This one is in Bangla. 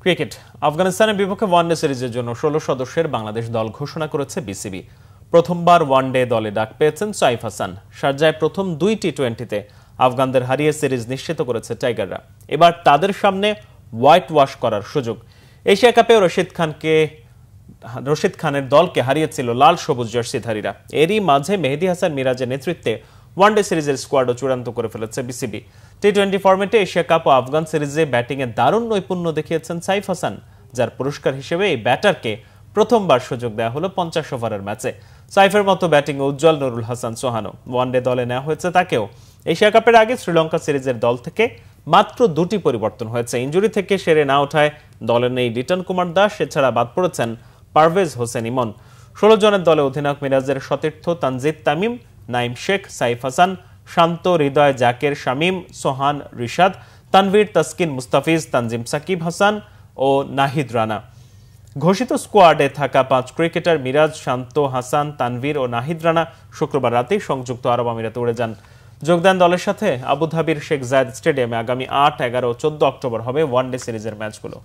ক্রিকেট আফগানিস্তানের বিপক্ষে ওয়ানডে সিরিজের জন্য ১৬ সদস্যের বাংলাদেশ দল ঘোষণা করেছে বিসিবি। প্রথমবার ওয়ানডে দলে ডাক পেয়েছেন সাইফ হাসান। শারজায় প্রথম ২ টি-২০-তে আফগানদের হারিয়ে সিরিজ নিশ্চিত করেছে টাইগাররা। এবার তাদের সামনে হোয়াইট ওয়াশ করার সুযোগ। এশিয়া কাপে রশিদ খানের দলকে হারিয়েছিল লাল সবুজ জার্সিধারীরা। এরই মাঝে মেহেদী হাসান মিরাজের নেতৃত্বে ওয়ানডে সিরিজের স্কোয়াডও চূড়ান্ত করে ফেলেছে বিসিবি। টি-২০ ফরম্যাটে এশিয়া কাপ ও আফগান সিরিজে ব্যাটিংয়ে দারুণ নৈপুণ্য দেখিয়েছেন সাইফ হাসান, যার পুরস্কার হিসেবে এই ব্যাটারকে প্রথমবার সুযোগ দেওয়া হলো ৫০ ওভারের ম্যাচে। সাইফের মতো ব্যাটিংয়ে উজ্জ্বল নুরুল হাসান সোহানও। ওয়ানডে দলে নেওয়া হয়েছে তাকেও। এশিয়া কাপের আগে শ্রীলঙ্কা সিরিজের দল থেকে মাত্র ২টি পরিবর্তন হয়েছে। ইনজুরি থেকে সেরে না ওঠায় দলে নেই লিটন কুমার দাস, এছাড়া বাদ পড়েছেন পারভেজ হোসেন ইমন। ১৬ জনের দলে অধিনায়ক মিরাজের সতীর্থ তানজিদ তামিম, নাইম শেখ, সাইফ হাসান, শান্ত, হৃদয়, জাকের, শামীম, সোহান, রিশাদ, তানভীর, তাসকিন, মুস্তাফিজ, তানজিম সাকিব হাসান ও নাহিদ রানা। ঘোষিত স্কোয়াডে থাকা ৫ ক্রিকেটার মিরাজ, শান্ত, হাসান, তানভীর ও নাহিদ রানা শুক্রবার রাতেই সংযুক্ত আরব আমিরাতে উড়ে যান। যোগদান দলের সাথে আবুধাবির শেখ জায়েদ স্টেডিয়ামে আগামী ৮, ১১ ও ১৪ অক্টোবর হবে ওয়ানডে সিরিজের ম্যাচগুলো।